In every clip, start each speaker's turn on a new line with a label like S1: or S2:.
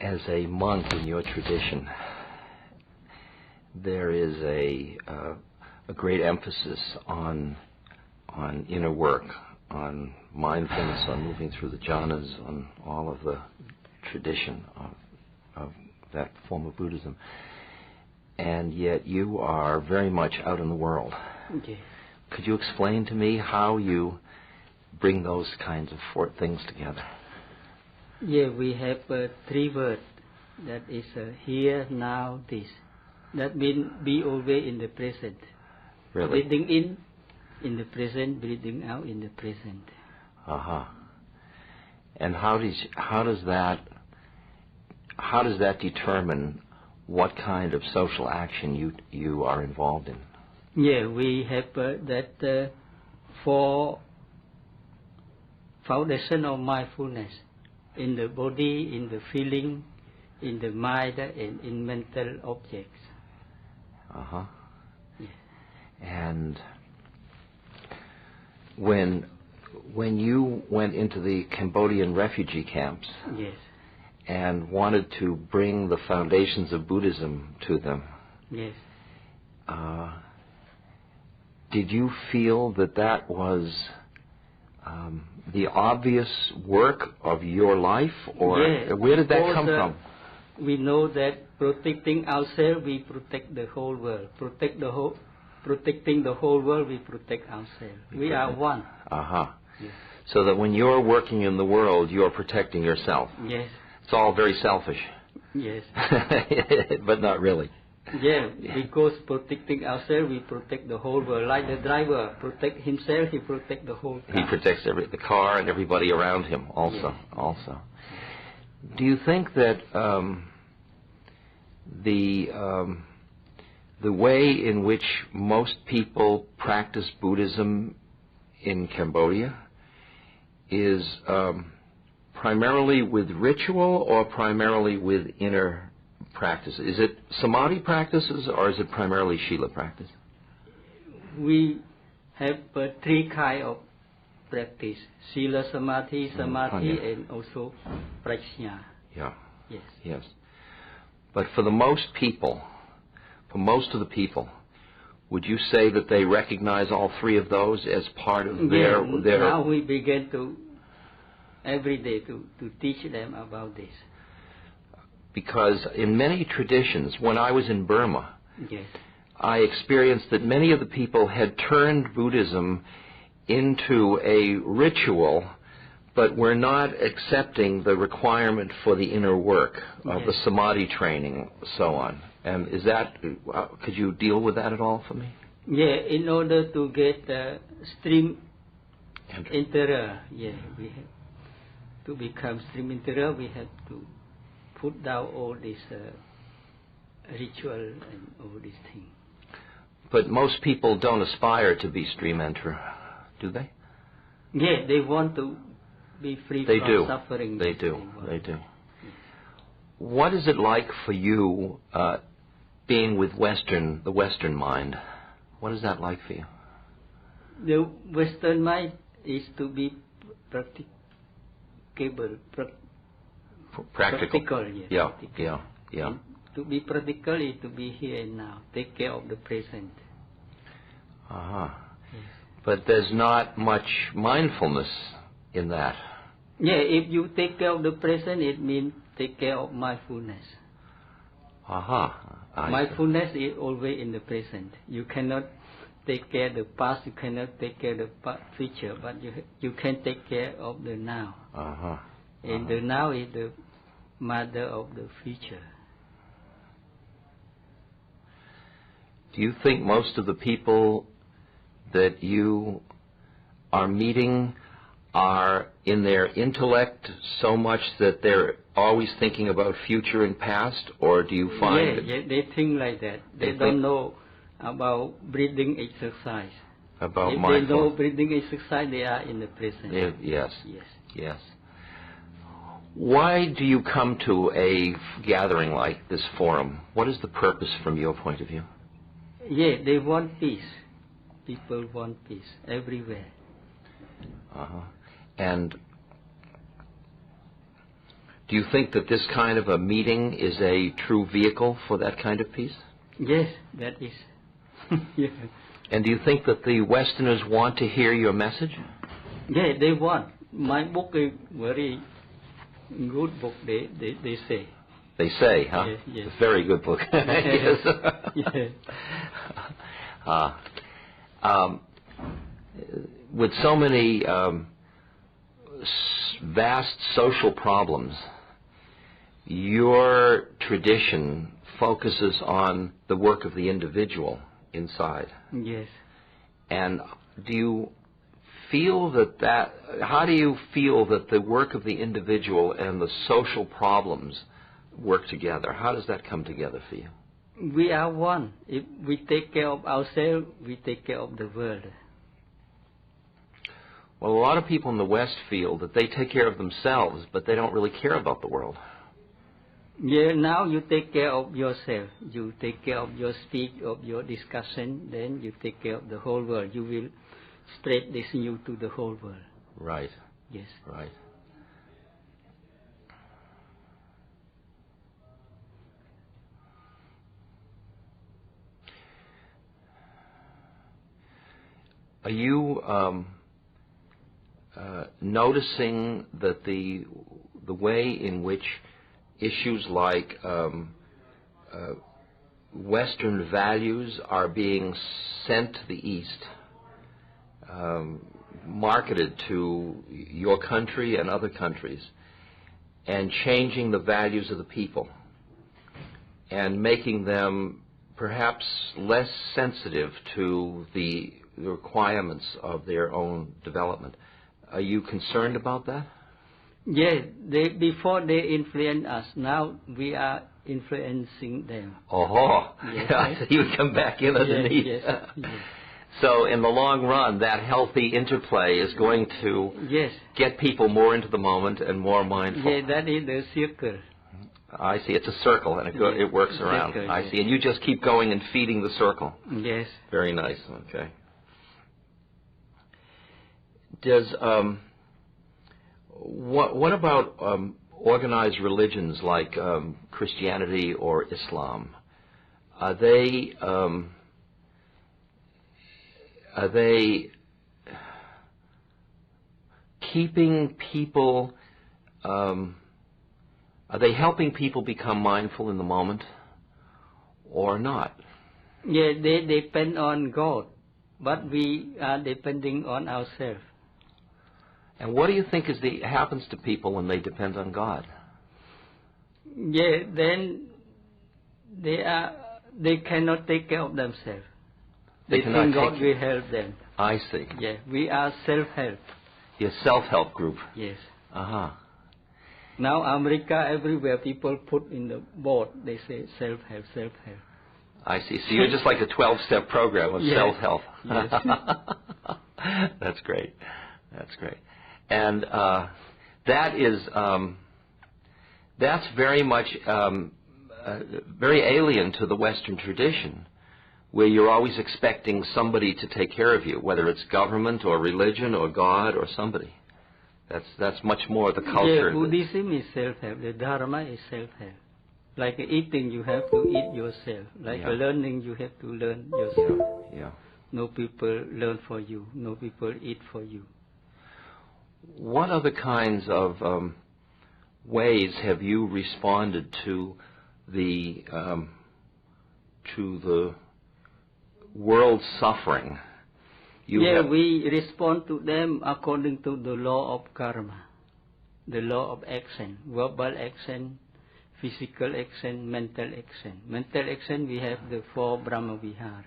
S1: as a monk in your tradition, there is a great emphasis on inner work, on mindfulness, on moving through the jhanas, on all of the tradition of that form of Buddhism. And yet you are very much out in the world.
S2: Okay.
S1: Could you explain to me how you bring those kinds of four things together?
S2: Yeah, we have 3 words. That is here, now, this. That means be always in the present.
S1: Really?
S2: Breathing in the present, breathing out in the present.
S1: And how does that determine what kind of social action you are involved in?
S2: Yeah, we have that 4 foundation of mindfulness in the body, in the feeling, in the mind, and in mental objects. Yeah.
S1: And when you went into the Cambodian refugee camps,
S2: Yes.
S1: and wanted to bring the foundations of Buddhism to them,
S2: Yes.
S1: did you feel that was the obvious work of your life, or
S2: Yeah,
S1: where did that come from?
S2: We know that protecting ourselves, we protect the whole world. Protecting the whole world, we protect ourselves. We are one. Yes.
S1: So that when you're working in the world, you're protecting yourself.
S2: Yes.
S1: It's all very selfish.
S2: Yes.
S1: But not really.
S2: Yeah, because protecting ourselves, we protect the whole world. Like the driver protect himself, he protect the whole car.
S1: He protects the car and everybody around him also.
S2: Yes.
S1: Also. Do you think that the way in which most people practice Buddhism in Cambodia is primarily with ritual or primarily with inner practice? Is it samadhi practices or is it primarily Shila practice?
S2: We have 3 kinds of practice: Sila, Samadhi, and also Prajna.
S1: Yeah.
S2: Yes.
S1: Yes. But for most of the people, would you say that they recognize all 3 of those as part of their...
S2: Now we begin to, every day, to teach them about this.
S1: Because in many traditions, when I was in Burma,
S2: Yes.
S1: I experienced that many of the people had turned Buddhism into a ritual, but were not accepting the requirement for the inner work of
S2: Yes.
S1: the samadhi training, so on. And is that, could you deal with that at all for me?
S2: Yeah, in order to get stream enterer, we have to become stream enterer, we have to put down all this ritual and all these things.
S1: But most people don't aspire to be stream enterer, do they?
S2: Yeah, they want to be free from suffering.
S1: They do. What is it like for you being with the Western mind? What is that like for you?
S2: The Western mind is to be practical. Practical, yes.
S1: Yeah.
S2: And to be practical is to be here and now. Take care of the present. Yes.
S1: But there's not much mindfulness in that.
S2: Yeah, if you take care of the present, it means take care of mindfulness. Mindfulness is always in the present. You cannot take care of the past, you cannot take care of the future, but you can take care of the now. And the now is the mother of the future.
S1: Do you think most of the people that you are meeting are in their intellect so much that they're always thinking about future and past, or do you find...
S2: Yeah, they think like that. They don't know about breathing exercise.
S1: About
S2: if
S1: mindful.
S2: they know breathing exercise, they are in the present.
S1: Yes. Why do you come to a gathering like this forum? What is the purpose from your point of view?
S2: Yeah, they want peace. People want peace everywhere.
S1: And Do you think that this kind of a meeting is a true vehicle for that kind of peace?
S2: Yes, that is. Yeah.
S1: And do you think that the Westerners want to hear your message?
S2: Yeah, they want. My book is very good book, they say.
S1: They say, huh?
S2: Yes, yes.
S1: Very good book. Yes.
S2: Yeah.
S1: With so many vast social problems, your tradition focuses on the work of the individual inside.
S2: Yes.
S1: And do you feel how do you feel that the work of the individual and the social problems work together? How does that come together for you?
S2: We are one. If we take care of ourselves, we take care of the world.
S1: Well, a lot of people in the West feel that they take care of themselves, but they don't really care about the world.
S2: Yeah, now you take care of yourself. You take care of your speech, of your discussion, then you take care of the whole world. You will spread this news to the whole world.
S1: Right.
S2: Yes.
S1: Right. Are you noticing that the way in which issues like Western values are being sent to the East, marketed to your country and other countries, and changing the values of the people, and making them perhaps less sensitive to the requirements of their own development? Are you concerned about that?
S2: Yes, before they influence us, now we are influencing them.
S1: Oh,
S2: Yes,
S1: yeah, so you come back in underneath.
S2: Yes, yes.
S1: So in the long run, that healthy interplay is going to get people more into the moment and more mindful.
S2: Yeah, that is the circle.
S1: I see. It's a circle, and it works around.
S2: Circle,
S1: I see. And you just keep going and feeding the circle.
S2: Yes.
S1: Very nice. Okay. Does what about organized religions like Christianity or Islam? Are they keeping people? Are they helping people become mindful in the moment, or not?
S2: Yeah, they depend on God, but we are depending on ourselves.
S1: And what do you think happens to people when they depend on God?
S2: Yeah, then they cannot take care of themselves. They think God will help them.
S1: I see.
S2: Yeah, we are self-help.
S1: Your self-help group.
S2: Yes.
S1: Uh-huh.
S2: Now America, everywhere people put in the board, they say self-help, self-help.
S1: I see. So you're just like a 12-step program of self-help.
S2: Yes.
S1: That's great. That's great. And that's very much very alien to the Western tradition, where you're always expecting somebody to take care of you, whether it's government or religion or God or somebody. That's much more the culture.
S2: Yeah, Buddhism is self-help. The Dharma is self-help. Like eating, you have to eat yourself. Like learning, you have to learn yourself.
S1: Yeah.
S2: No people learn for you. No people eat for you.
S1: What other kinds of ways have you responded to the world's suffering?
S2: We respond to them according to the law of karma, the law of action, verbal action, physical action, mental action. Mental action, we have the 4 Brahma Vihara: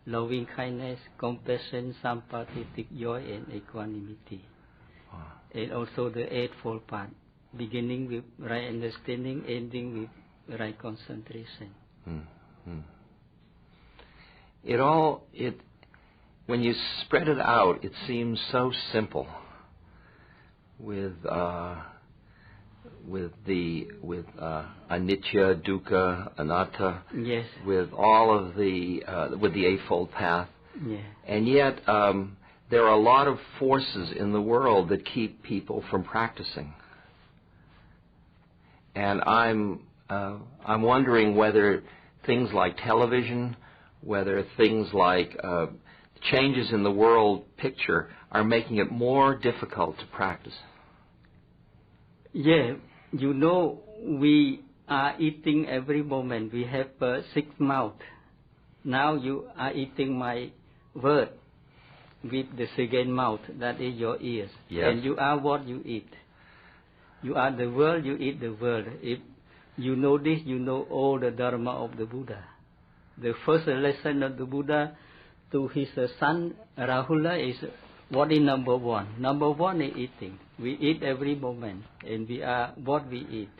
S2: loving kindness, compassion, sympathetic joy, and equanimity. And also the 8-fold path, beginning with right understanding, ending with right concentration.
S1: When you spread it out, it seems so simple. With anicca, dukkha, anatta.
S2: Yes.
S1: With all of with the Eightfold Path.
S2: Yeah.
S1: And yet, there are a lot of forces in the world that keep people from practicing. And I'm wondering whether things like television, whether things like changes in the world picture are making it more difficult to practice.
S2: Yeah, you know, we are eating every moment. We have 6 mouths. Now you are eating my word with the second mouth, that is your ears.
S1: Yes.
S2: And you are what you eat. You are the world, you eat the world. If you know this, you know all the Dharma of the Buddha. The first lesson of the Buddha to his son Rahula is what is number one? Number one is eating. We eat every moment, and we are what we eat.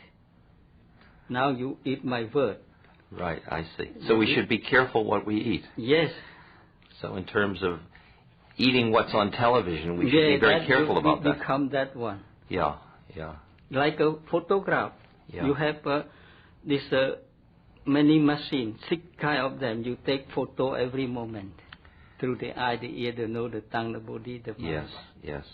S2: Now you eat my word.
S1: Right, I see. So we should be careful what we eat.
S2: Yes.
S1: So in terms of eating what's on television, we should be very careful about that.
S2: Become that one.
S1: Yeah, yeah.
S2: Like a photograph.
S1: Yeah.
S2: You have this many machines, 6 kind of them. You take photo every moment. Through the eye, the ear, the nose, the tongue, the body, the mouth.
S1: Yes, yes.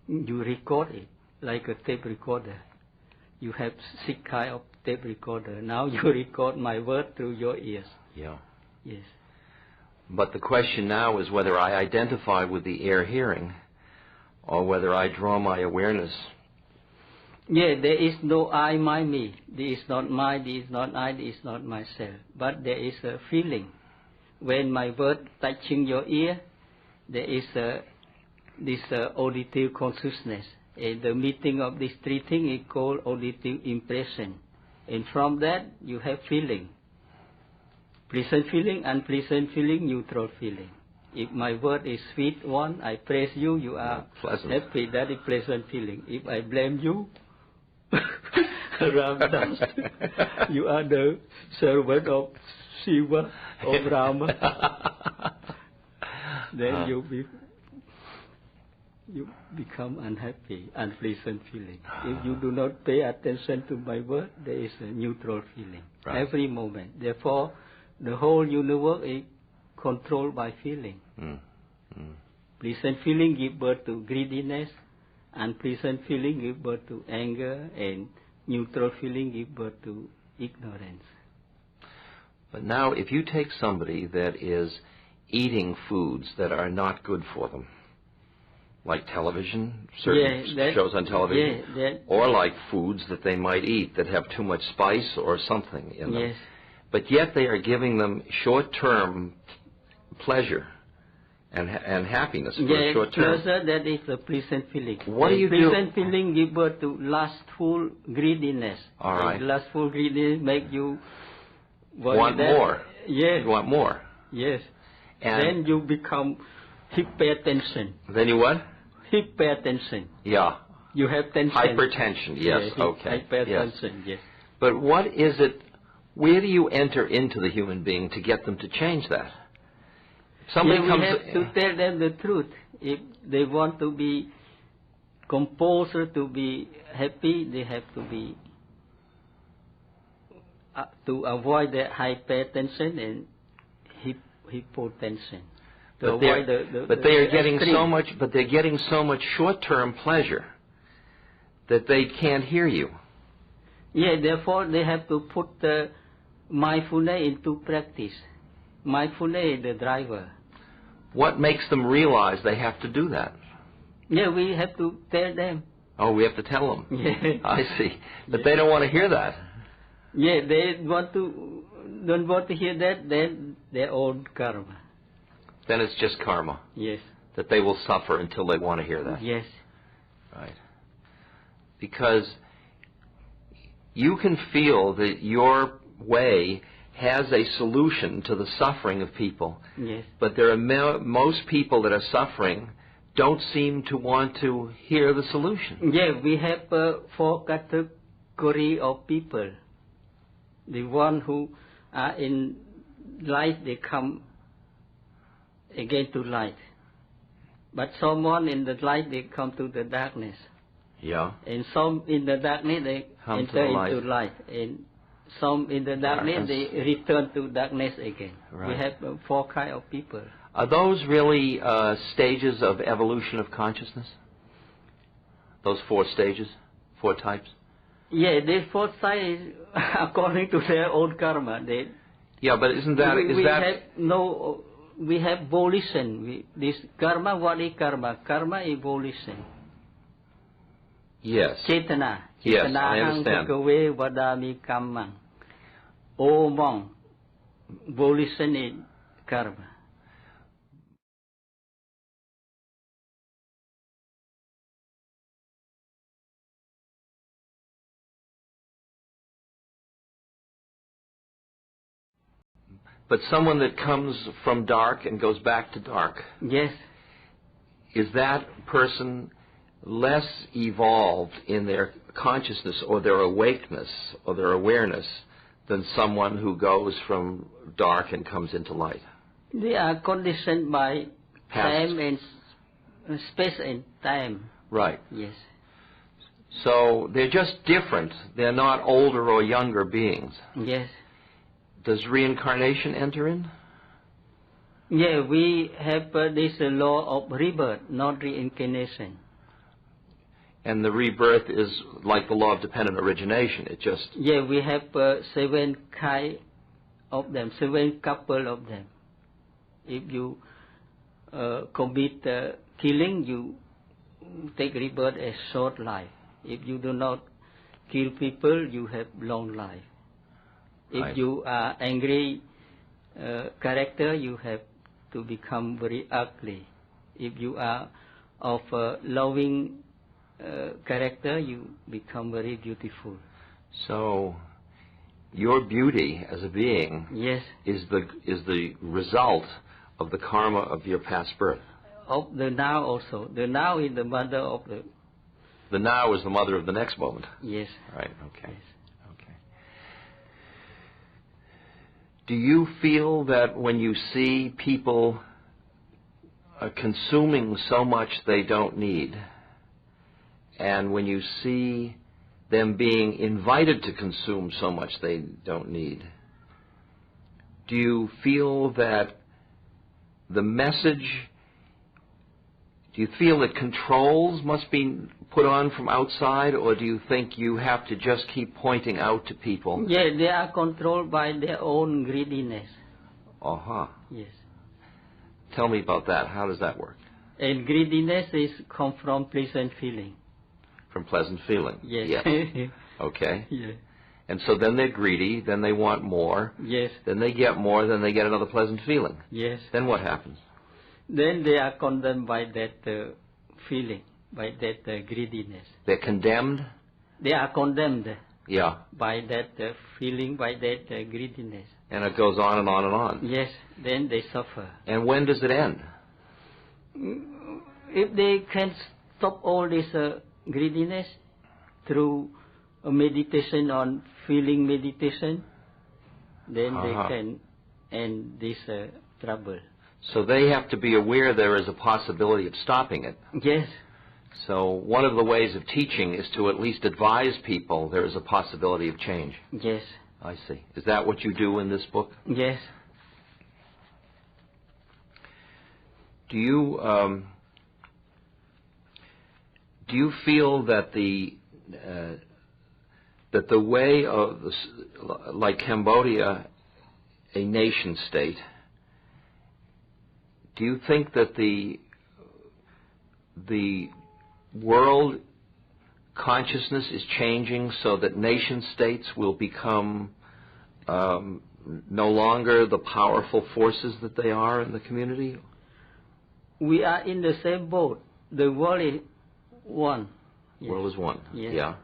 S2: You record it like a tape recorder. You have 6 kind of tape recorder. Now you record my word through your ears.
S1: Yeah.
S2: Yes.
S1: But the question now is whether I identify with the air hearing or whether I draw my awareness.
S2: Yeah, there is no I, my, me. This is not my, this is not I, this is not myself. But there is a feeling. When my word touching your ear, there is this auditive consciousness. And the meeting of these 3 things is called auditive impression. And from that, you have feeling. Pleasant feeling, unpleasant feeling, neutral feeling. If my word is sweet one, I praise you, you are happy, that is pleasant feeling. If I blame you, Ramdas, you are the servant of Shiva, of Rama. Then you become unhappy, unpleasant feeling. If you do not pay attention to my word, there is a neutral feeling every moment. Therefore, the whole universe is controlled by feeling. Pleasant feeling give birth to greediness, unpleasant feeling give birth to anger, and neutral feeling give birth to ignorance.
S1: But now, if you take somebody that is eating foods that are not good for them, like television, certain shows on television, or like foods that they might eat that have too much spice or something in them, but yet they are giving them short-term pleasure and happiness for a short term.
S2: Pleasure, that is a pleasant feeling.
S1: What do you do?
S2: Pleasant feeling give birth to lustful greediness.
S1: All right.
S2: And lustful greediness make you
S1: want more.
S2: Yes.
S1: You want more.
S2: Yes.
S1: And
S2: then you become hypertension.
S1: Then you what?
S2: Hypertension.
S1: Yeah.
S2: You have tension.
S1: Hypertension. Yes. Okay.
S2: Hypertension. Yes.
S1: But what is it? Where do you enter into the human being to get them to change that? Somebody
S2: we have to tell them the truth. If they want to be composed, to be happy, they have to be to avoid the hypertension and hypotension.
S1: But they are getting so much. But they're getting so much short-term pleasure that they can't hear you.
S2: Yeah. Therefore, they have to put the mindfulness into practice. Mindfulness is the driver.
S1: What makes them realize they have to do that?
S2: Yeah, we have to tell them.
S1: Oh, we have to tell them.
S2: Yeah.
S1: I see. But they don't want to hear that.
S2: Yeah, they don't want to hear that, then their own karma.
S1: Then it's just karma.
S2: Yes.
S1: That they will suffer until they want to hear that.
S2: Yes.
S1: Right. Because you can feel that your way has a solution to the suffering of people.
S2: Yes.
S1: But there are most people that are suffering don't seem to want to hear the solution.
S2: Yeah, we have 4 categories of people. The one who are in light, they come again to light. But someone in the light, they come to the darkness.
S1: Yeah.
S2: And some in the darkness, they enter into light. And some in the darkness, they return to darkness again.
S1: Right.
S2: We have 4 kinds of people.
S1: Are those really stages of evolution of consciousness? Those 4 stages? 4 types?
S2: Yeah, the fourth side is according to their own karma.
S1: Yeah, but isn't that...
S2: We have volition. This karma, what is karma? Karma is volition.
S1: Yes.
S2: Chetana.
S1: Yes, I understand.
S2: Bhikkhave vadami kammang. Omong. Volition is karma.
S1: But someone that comes from dark and goes back to dark,
S2: Yes.
S1: is that person less evolved in their consciousness or their awakeness or their awareness than someone who goes from dark and comes into light?
S2: They are conditioned by
S1: Past.
S2: time and space and time.
S1: Right.
S2: Yes.
S1: So they're just different. They're not older or younger beings.
S2: Yes.
S1: Does reincarnation enter in?
S2: Yeah, we have this law of rebirth, not reincarnation.
S1: And the rebirth is like the law of dependent origination. It just...
S2: Yeah, we have 7 kind of them, 7 couple of them. If you commit killing, you take rebirth as short life. If you do not kill people, you have long life. If you are angry character, you have to become very ugly. If you are of loving character, you become very beautiful.
S1: So, your beauty as a being
S2: Yes.
S1: is the result of the karma of your past birth.
S2: Of the now also. The now is the mother of the...
S1: The now is the mother of the next moment.
S2: Yes.
S1: Right, okay.
S2: Yes.
S1: Okay. Do you feel that when you see people consuming so much they don't need, and when you see them being invited to consume so much they don't need, do you feel that the message, do you feel that controls must be put on from outside, or do you think you have to just keep pointing out to people?
S2: Yeah, they are controlled by their own greediness.
S1: Uh-huh.
S2: Yes.
S1: Tell me about that. How does that work?
S2: And greediness is come from pleasant feeling.
S1: From pleasant feeling?
S2: Yes.
S1: Okay.
S2: Yeah.
S1: And so then they're greedy, then they want more,
S2: Yes.
S1: then they get more, then they get another pleasant feeling.
S2: Yes.
S1: Then what happens?
S2: Then they are condemned by that feeling, by that greediness.
S1: They're condemned?
S2: They are condemned
S1: Yeah.
S2: by that feeling, by that greediness.
S1: And it goes on and on and on.
S2: Yes, then they suffer.
S1: And when does it end?
S2: If they can stop all this greediness through a meditation on feeling meditation, then they can end this trouble.
S1: So they have to be aware there is a possibility of stopping it.
S2: Yes.
S1: So one of the ways of teaching is to at least advise people there is a possibility of change.
S2: Yes.
S1: I see. Is that what you do in this book?
S2: Yes.
S1: Do you feel that the way of like Cambodia, a nation state, do you think that the world consciousness is changing so that nation states will become no longer the powerful forces that they are in the community?
S2: We are in the same boat. The world is one.
S1: Yes. World is one.
S2: Yes.
S1: Yeah.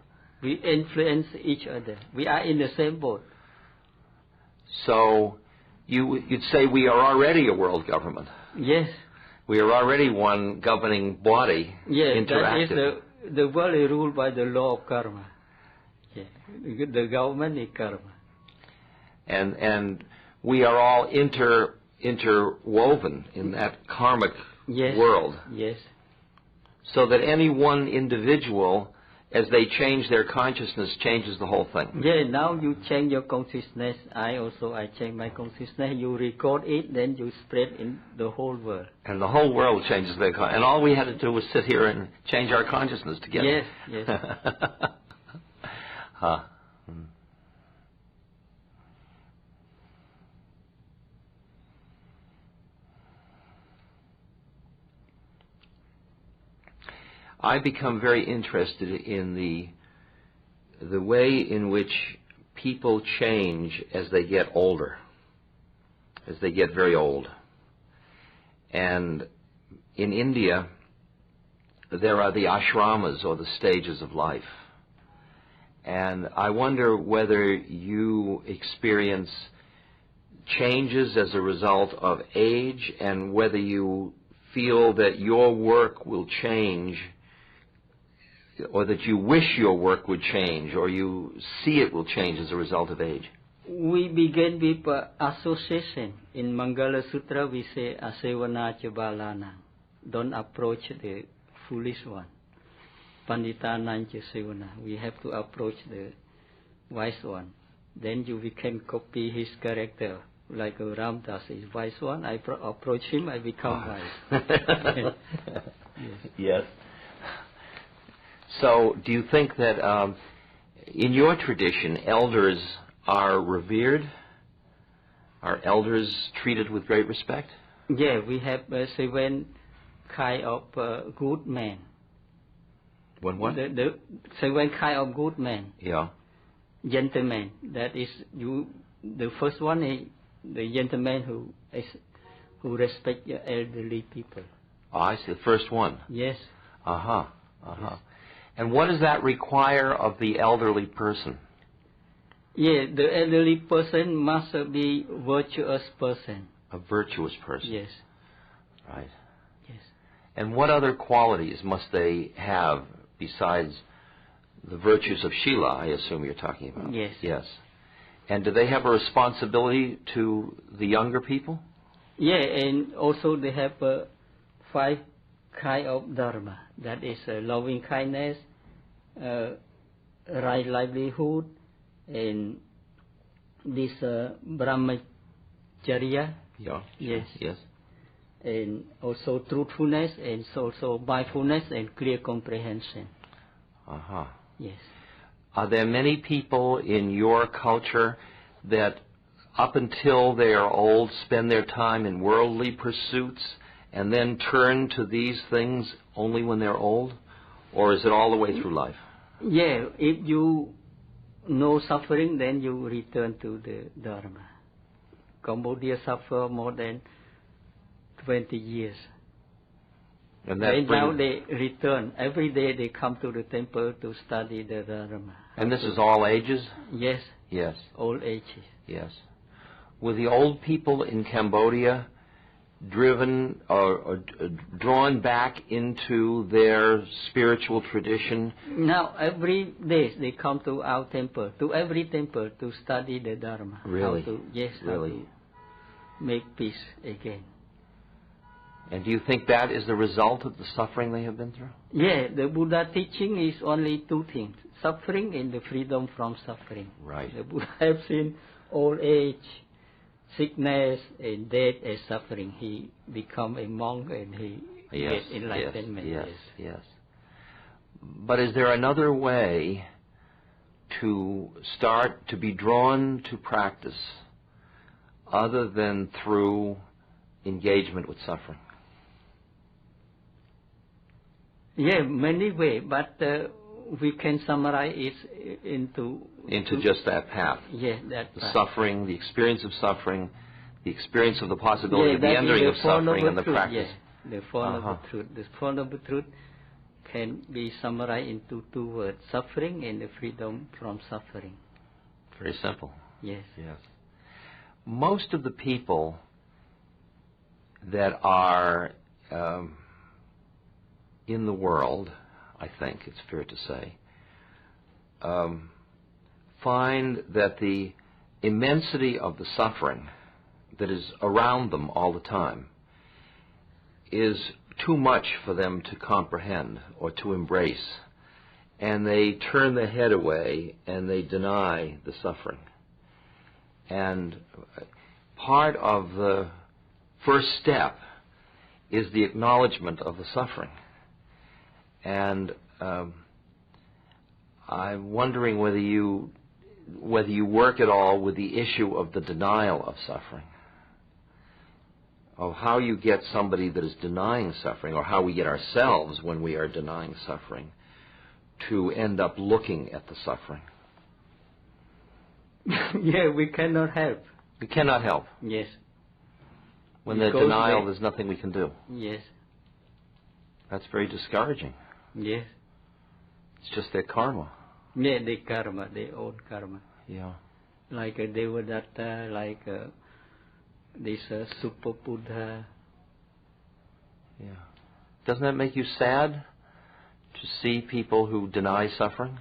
S2: We influence each other. We are in the same boat.
S1: So you'd say we are already a world government.
S2: Yes.
S1: We are already one governing body.
S2: Yes,
S1: interactive.
S2: That is the world is ruled by the law of karma. Yeah. The government is karma.
S1: And we are all interwoven in that karmic world.
S2: Yes.
S1: So that any one individual, as they change their consciousness, changes the whole thing.
S2: Yeah, now you change your consciousness. I change my consciousness. You record it, then you spread in the whole world.
S1: And the whole world changes their consciousness. And all we had to do was sit here and change our consciousness together.
S2: Yes, yes.
S1: Huh. Hmm. I become very interested in the way in which people change as they get older, as they get very old. And in India, there are the ashramas, or the stages of life. And I wonder whether you experience changes as a result of age, and whether you feel that your work will change, or that you wish your work would change, or you see it will change as a result of age.
S2: We begin with association. In Mangala Sutra, we say asevana chabalana. Don't approach the foolish one. Panditana sevana. We have to approach the wise one. Then you can copy his character. Like Ramdas is wise one. I approach him, I become wise.
S1: Yes. So, do you think that in your tradition, elders are revered? Are elders treated with great respect?
S2: Yeah, we have 7 kind of good men.
S1: What?
S2: The 7 kind of good men.
S1: Yeah.
S2: Gentlemen. That is you. The first one is the gentleman who respect your elderly people.
S1: Oh, I see. The first one.
S2: Yes.
S1: Uh-huh. Uh-huh.
S2: Yes.
S1: And what does that require of the elderly person?
S2: Yeah, the elderly person must be virtuous person.
S1: A virtuous person.
S2: Yes.
S1: Right.
S2: Yes.
S1: And what other qualities must they have besides the virtues of Shila, I assume you're talking about?
S2: Yes.
S1: Yes. And do they have a responsibility to the younger people?
S2: Yeah, and also they have 5 kind of dharma. That is loving kindness, right livelihood, and this brahmacharya.
S1: Yeah.
S2: Yes.
S1: Yes.
S2: And also truthfulness, and also mindfulness and clear comprehension.
S1: Uh-huh.
S2: Yes.
S1: Are there many people in your culture that up until they are old spend their time in worldly pursuits and then turn to these things only when they're old? Or is it all the way through life?
S2: Yeah, if you know suffering, then you return to the Dharma. Cambodia suffer more than 20 years.
S1: And that
S2: now they return. Every day they come to the temple to study the Dharma.
S1: And this is all ages?
S2: Yes.
S1: Yes.
S2: All ages.
S1: Yes. Were the old people in Cambodia driven or drawn back into their spiritual tradition?
S2: Now, every day they come to our temple, to every temple, to study the Dharma.
S1: Really?
S2: How to make peace again.
S1: And do you think that is the result of the suffering they have been through?
S2: Yeah, the Buddha teaching is only 2 things: suffering and the freedom from suffering.
S1: Right.
S2: The Buddha has seen old age, sickness, and death as suffering. He become a monk and he
S1: Yes,
S2: get enlightenment.
S1: Yes. But is there another way to start to be drawn to practice other than through engagement with suffering?
S2: Yeah, many ways, but we can summarize it into
S1: just that path.
S2: Yeah, that
S1: the
S2: path.
S1: Suffering, the experience of suffering, the experience of the possibility of the ending of suffering, and the practice.
S2: Yeah, the Four Noble Truth. The Four Noble Truth can be summarized into 2 words: suffering and the freedom from suffering.
S1: Very simple.
S2: Yes.
S1: Yes. Most of the people that are in the world, I think it's fair to say, find that the immensity of the suffering that is around them all the time is too much for them to comprehend or to embrace, and they turn their head away and they deny the suffering. And part of the first step is the acknowledgement of the suffering. And I'm wondering whether you work at all with the issue of the denial of suffering, of how you get somebody that is denying suffering, or how we get ourselves when we are denying suffering, to end up looking at the suffering.
S2: Yeah, we cannot help.
S1: We cannot help.
S2: Yes.
S1: When there's denial, there's nothing we can do.
S2: Yes.
S1: That's very discouraging.
S2: Yes.
S1: It's just their karma.
S2: Yeah, the karma, their own karma.
S1: Yeah.
S2: Like a Devadatta, like this Super Buddha.
S1: Yeah. Doesn't that make you sad to see people who deny suffering?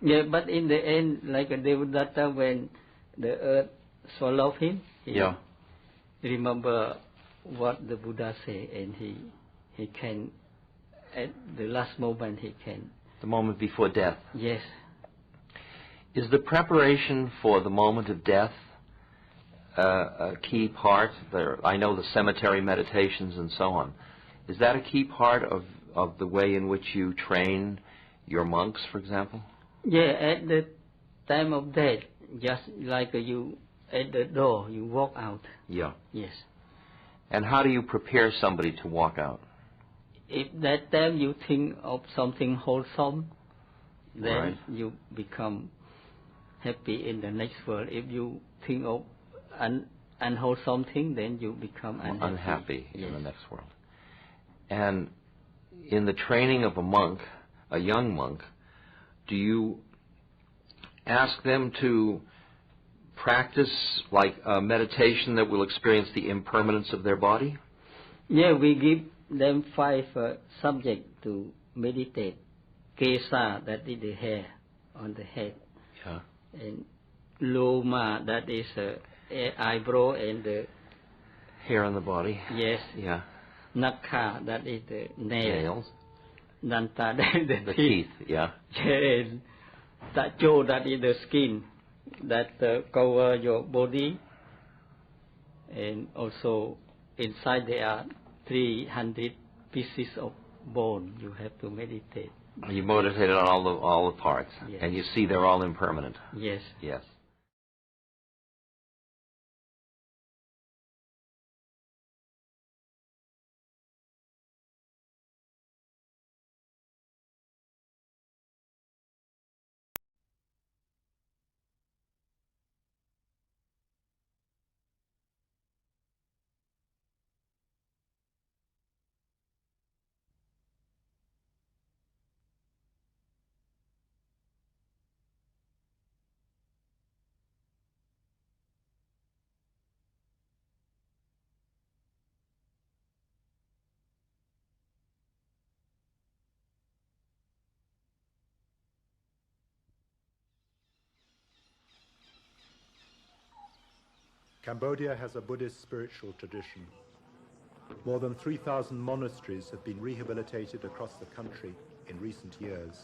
S2: Yeah, but in the end, like a Devadatta, when the earth swallowed him, he remember what the Buddha said, and he can, at the last moment, he can.
S1: The moment before death.
S2: Yes.
S1: Is the preparation for the moment of death a key part? I know the cemetery meditations and so on. Is that a key part of the way in which you train your monks, for example?
S2: Yeah, at the time of death, just like you at the door, you walk out.
S1: Yeah.
S2: Yes.
S1: And how do you prepare somebody to walk out?
S2: If that time you think of something wholesome, then you become happy in the next world. If you think of unwholesome thing, then you become unhappy.
S1: In the next world. And in the training of a monk, a young monk, do you ask them to practice like a meditation that will experience the impermanence of their body?
S2: Yeah, we give them 5 subjects to meditate. Kesa, that is the hair on the head.
S1: Yeah.
S2: And Loma, that is eyebrow and the
S1: hair on the body.
S2: Yes.
S1: Yeah.
S2: Nakha, that is the nails. Danta, that is
S1: the teeth. Yeah.
S2: And Tacho, that is the skin that cover your body. And also inside there are 300 pieces of bone. You have to meditate.
S1: You meditate on all the parts,
S2: yes.
S1: And you see they're all impermanent.
S2: Yes.
S1: Yes.
S3: Cambodia has a Buddhist spiritual tradition. More than 3,000 monasteries have been rehabilitated across the country in recent years.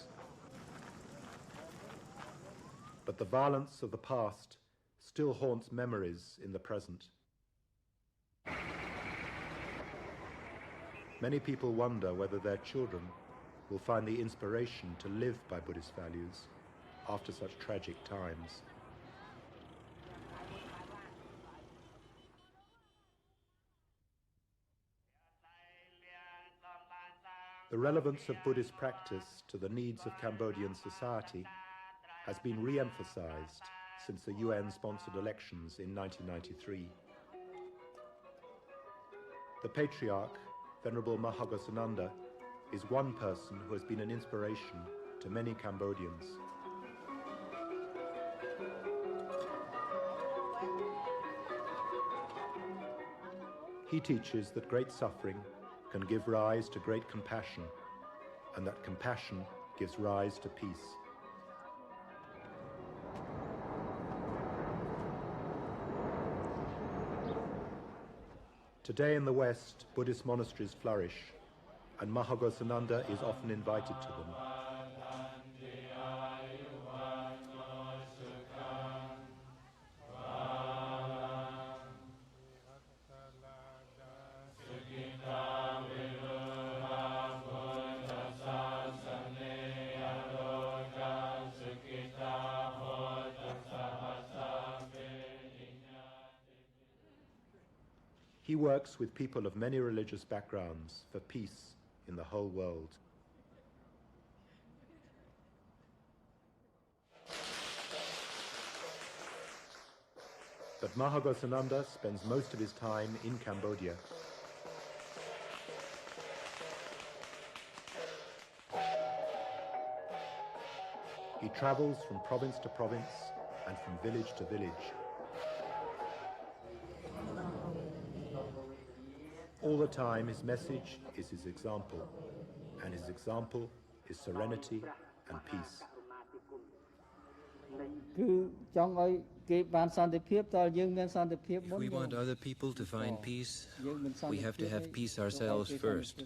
S3: But the violence of the past still haunts memories in the present. Many people wonder whether their children will find the inspiration to live by Buddhist values after such tragic times. The relevance of Buddhist practice to the needs of Cambodian society has been re-emphasized since the UN-sponsored elections in 1993. The Patriarch, Venerable Mahaghosananda, is one person who has been an inspiration to many Cambodians. He teaches that great suffering can give rise to great compassion, and that compassion gives rise to peace. Today in the West, Buddhist monasteries flourish, and Mahaghosananda is often invited to them. He works with people of many religious backgrounds for peace in the whole world. But Mahaghosananda spends most of his time in Cambodia. He travels from province to province and from village to village. All the time, his message is his example, and his example is serenity and peace.
S4: If we want other people to find peace, we have to have peace ourselves first.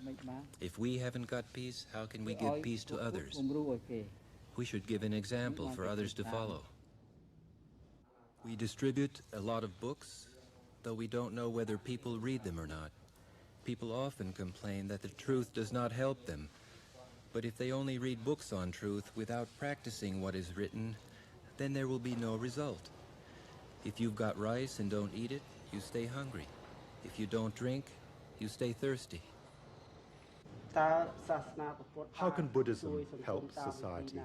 S4: If we haven't got peace, how can we give peace to others? We should give an example for others to follow. We distribute a lot of books, though we don't know whether people read them or not. People often complain that the truth does not help them, but if they only read books on truth without practicing what is written, then there will be no result. If you've got rice and don't eat it, you stay hungry. If you don't drink, you stay thirsty.
S3: How can Buddhism help society?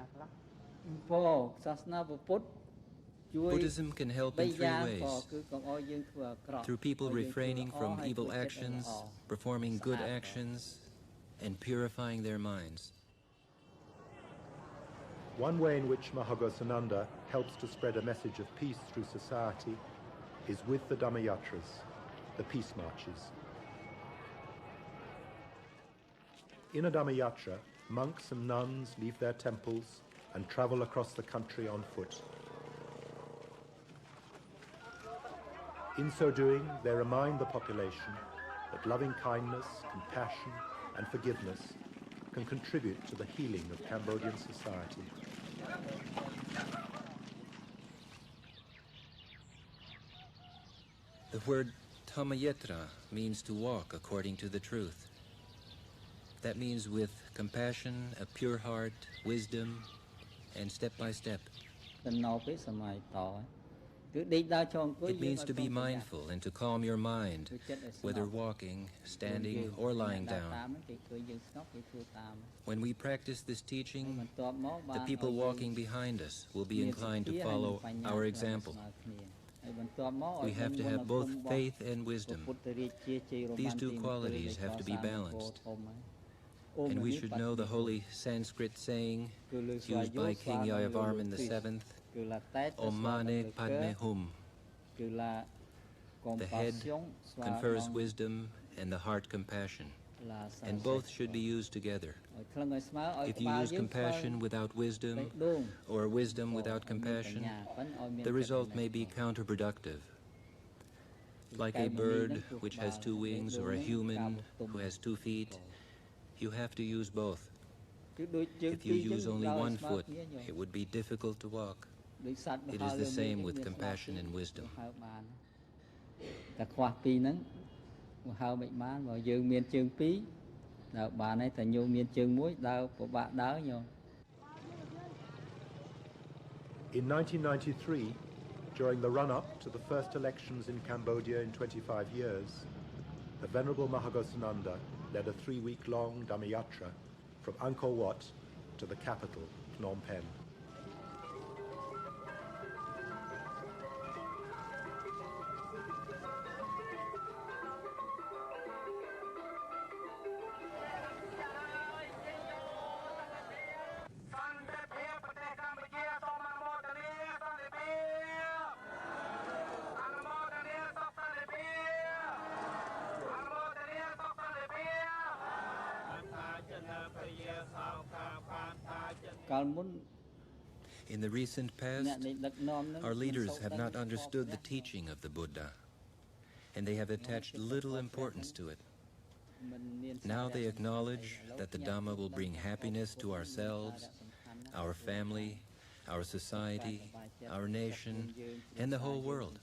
S4: Buddhism can help in three ways. Through people refraining from evil actions, performing good actions, and purifying their minds.
S3: One way in which Mahaghosananda helps to spread a message of peace through society is with the Dhammayatras, the peace marches. In a Dhammayatra, monks and nuns leave their temples and travel across the country on foot. In so doing, they remind the population that loving kindness, compassion, and forgiveness can contribute to the healing of Cambodian society.
S4: The word Dhammayatra means to walk according to the truth. That means with compassion, a pure heart, wisdom, and step by step. It means to be mindful and to calm your mind, whether walking, standing, or lying down. When we practice this teaching, the people walking behind us will be inclined to follow our example. We have to have both faith and wisdom. These two qualities have to be balanced. And we should know the holy Sanskrit saying used by King Yayavarman VII, Om Mane Padme Hum. The head confers wisdom and the heart compassion, and both should be used together. If you use compassion without wisdom, or wisdom without compassion, the result may be counterproductive. Like a bird which has two wings or a human who has 2 feet, you have to use both. If you use only one foot, it would be difficult to walk. It is the same with compassion and wisdom.
S3: In 1993, during the run-up to the first elections in Cambodia in 25 years, the Venerable Mahaghosananda led a 3-week-long Dhammayatra from Angkor Wat to the capital, Phnom Penh.
S4: In the recent past, our leaders have not understood the teaching of the Buddha, and they have attached little importance to it. Now they acknowledge that the Dhamma will bring happiness to ourselves, our family, our society, our nation, and the whole world.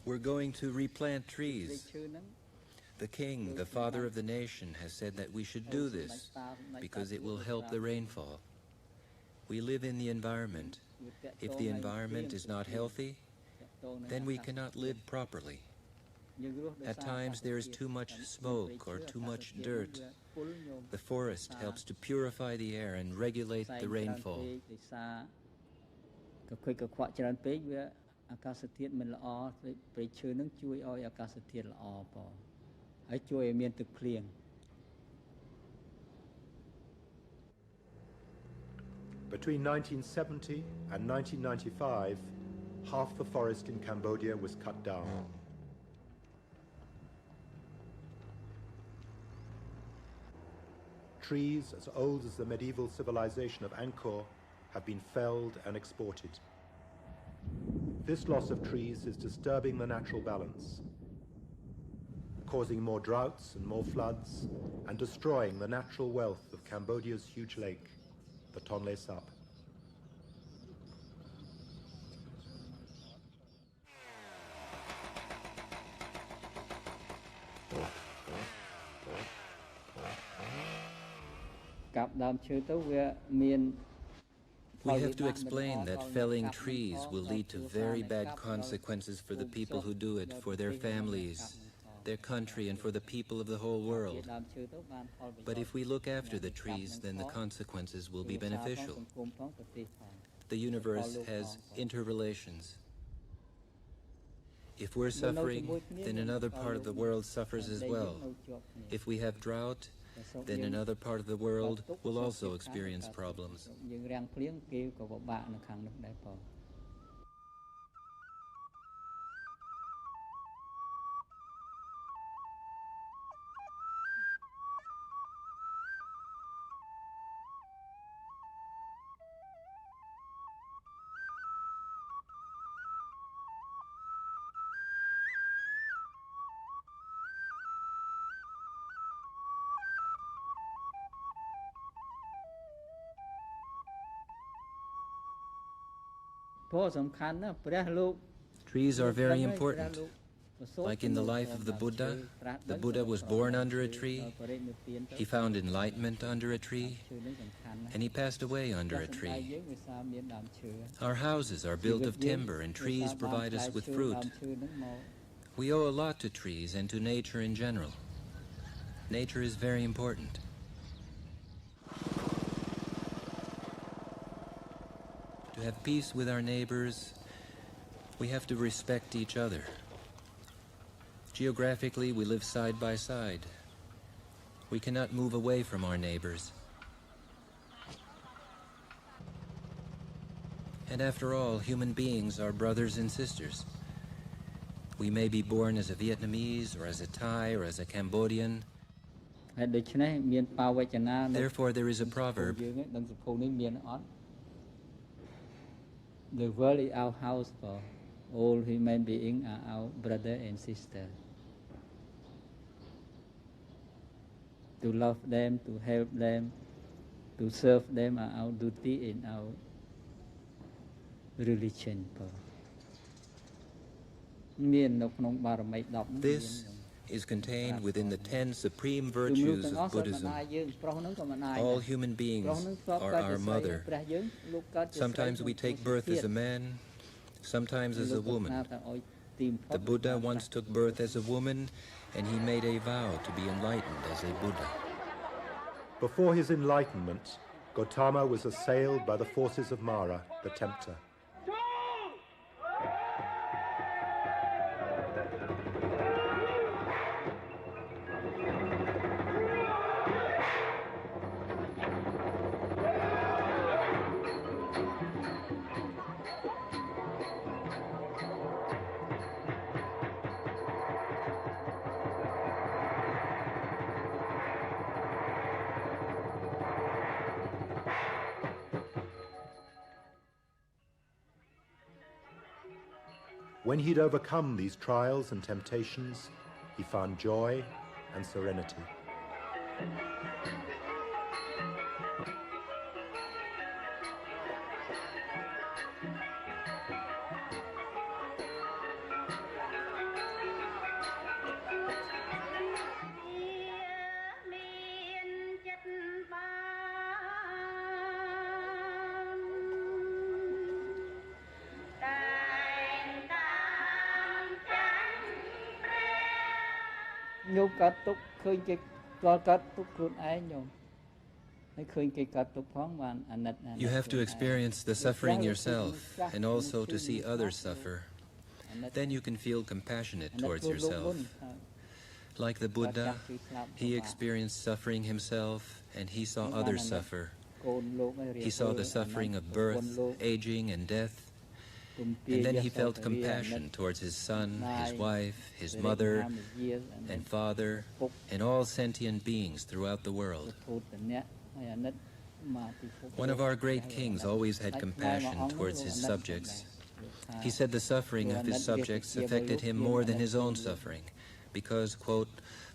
S4: We're going to replant trees. The king, the father of the nation, has said that we should do this because it will help the rainfall. We live in the environment. If the environment is not healthy, then we cannot live properly. At times there is too much smoke or too much dirt. The forest helps to purify the air and regulate the rainfall.
S3: Between 1970 and 1995, half the forest in Cambodia was cut down. Trees as old as the medieval civilization of Angkor have been felled and exported. This loss of trees is disturbing the natural balance, causing more droughts and more floods, and destroying the natural wealth of Cambodia's huge lake, the Tonle Sap.
S4: We have to explain that felling trees will lead to very bad consequences for the people who do it, for their families, their country, and for the people of the whole world. But if we look after the trees, then the consequences will be beneficial. The universe has interrelations. If we're suffering, then another part of the world suffers as well. If we have drought, then another part of the world will also experience problems. Trees are very important. Like in the life of the Buddha was born under a tree, he found enlightenment under a tree, and he passed away under a tree. Our houses are built of timber, and trees provide us with fruit. We owe a lot to trees and to nature in general. Nature is very important. To have peace with our neighbors, we have to respect each other. Geographically, we live side by side. We cannot move away from our neighbors. And after all, human beings are brothers and sisters. We may be born as a Vietnamese, or as a Thai, or as a Cambodian. Therefore, there is a proverb:
S2: the world is our house, for all human beings are our brother and sister. To love them, to help them, to serve them are our duty in our religion.
S4: This is contained within the 10 supreme virtues of Buddhism. All human beings are our mother. Sometimes we take birth as a man, sometimes as a woman. The Buddha once took birth as a woman, and he made a vow to be enlightened as a Buddha.
S3: Before his enlightenment, Gautama was assailed by the forces of Mara, the tempter. When he'd overcome these trials and temptations, he found joy and serenity.
S4: You have to experience the suffering yourself and also to see others suffer. Then you can feel compassionate towards yourself. Like the Buddha, he experienced suffering himself and he saw others suffer. He saw the suffering of birth, aging, and death. And then he felt compassion towards his son, his wife, his mother, and father, and all sentient beings throughout the world. One of our great kings always had compassion towards his subjects. He said the suffering of his subjects affected him more than his own suffering, because, quote,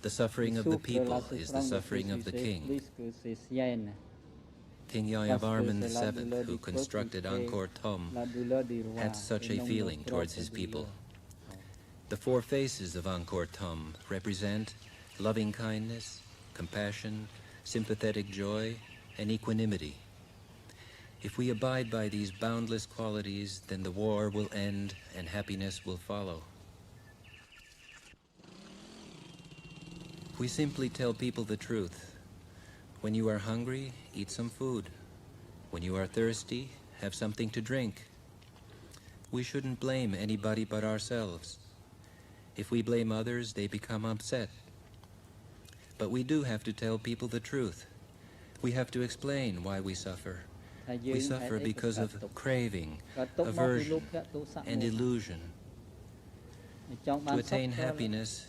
S4: the suffering of the people is the suffering of the king. King Yayavarman VII, who constructed Angkor Thom, had such a feeling towards his people. The four faces of Angkor Thom represent loving kindness, compassion, sympathetic joy, and equanimity. If we abide by these boundless qualities, then the war will end and happiness will follow. We simply tell people the truth. When you are hungry, eat some food. When you are thirsty, have something to drink. We shouldn't blame anybody but ourselves. If we blame others, they become upset. But we do have to tell people the truth. We have to explain why we suffer. We suffer because of craving, aversion, and illusion. To attain happiness,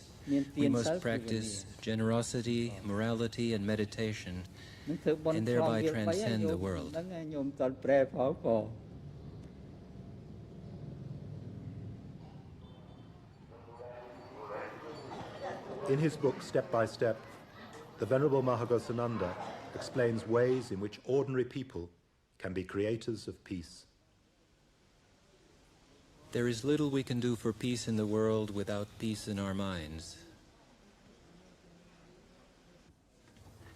S4: we must practice generosity, morality, and meditation, and thereby transcend the world.
S3: In his book, Step by Step, the Venerable Mahaghosananda explains ways in which ordinary people can be creators of peace.
S4: There is little we can do for peace in the world without peace in our minds.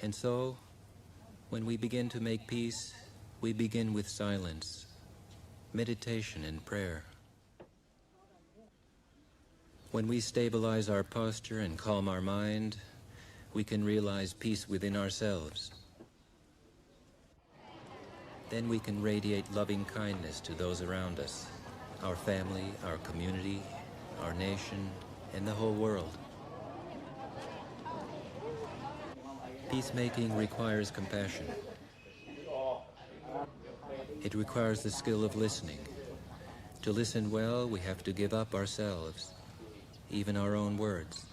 S4: And so, when we begin to make peace, we begin with silence, meditation, and prayer. When we stabilize our posture and calm our mind, we can realize peace within ourselves. Then we can radiate loving kindness to those around us, our family, our community, our nation, and the whole world. Peacemaking requires compassion. It requires the skill of listening. To listen well, we have to give up ourselves, even our own words.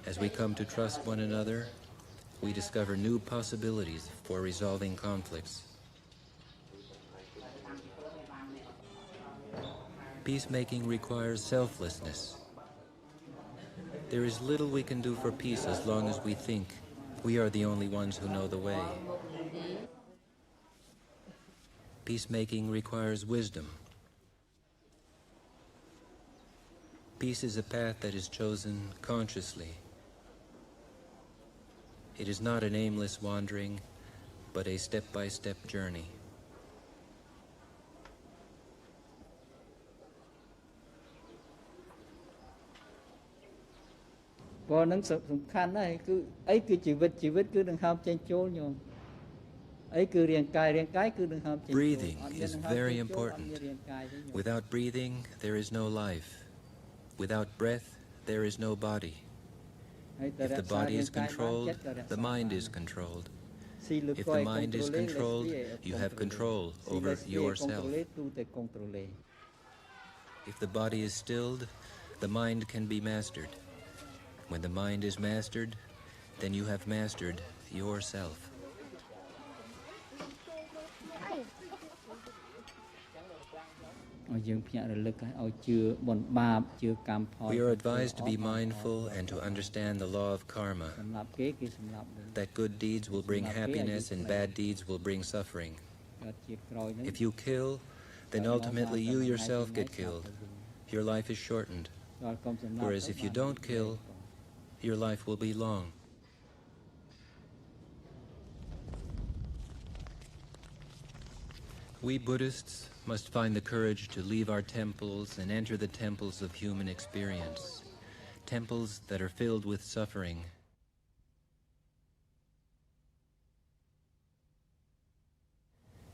S4: As we come to trust one another, we discover new possibilities for resolving conflicts. Peacemaking requires selflessness. There is little we can do for peace as long as we think we are the only ones who know the way. Peacemaking requires wisdom. Peace is a path that is chosen consciously. It is not an aimless wandering, but a step-by-step journey.
S2: Breathing
S4: is very important. Without breathing, there is no life. Without breath, there is no body. If the body is controlled, the mind is controlled. If the mind is controlled, you have control over yourself. If the body is stilled, the mind can be mastered. When the mind is mastered, then you have mastered yourself. We are advised to be mindful and to understand the law of karma, that good deeds will bring happiness and bad deeds will bring suffering. If you kill, then ultimately you yourself get killed. Your life is shortened. Whereas if you don't kill, your life will be long. We Buddhists must find the courage to leave our temples and enter the temples of human experience, temples that are filled with suffering.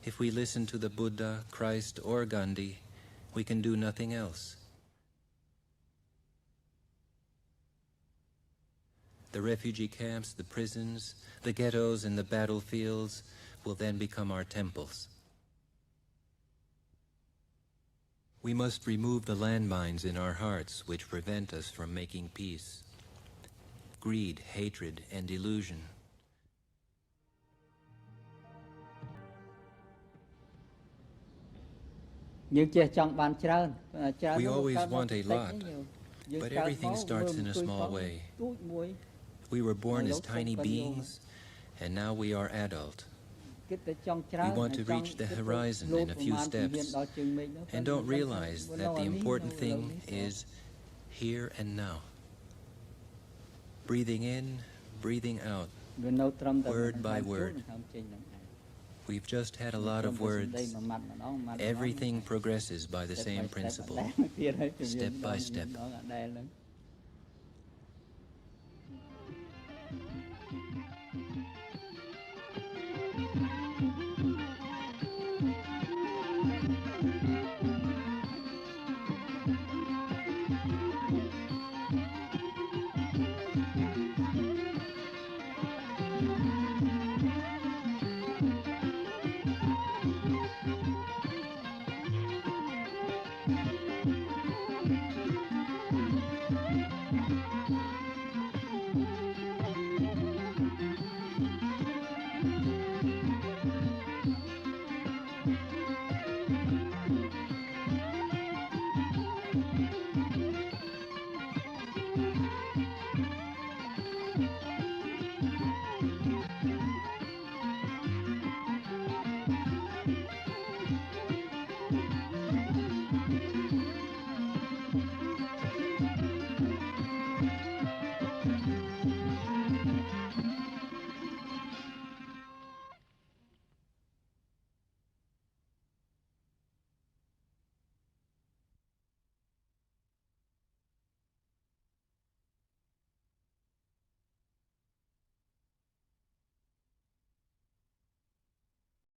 S4: If we listen to the Buddha, Christ, or Gandhi, we can do nothing else. The refugee camps, the prisons, the ghettos, and the battlefields will then become our temples. We must remove the landmines in our hearts which prevent us from making peace. Greed, hatred, and delusion. We always want a lot, but everything starts in a small way. We were born as tiny beings, and now we are adult. We want to reach the horizon in a few steps, and don't realize that the important thing is here and now. Breathing in, breathing out, word by word. We've just had a lot of words. Everything progresses by the same principle, step by step.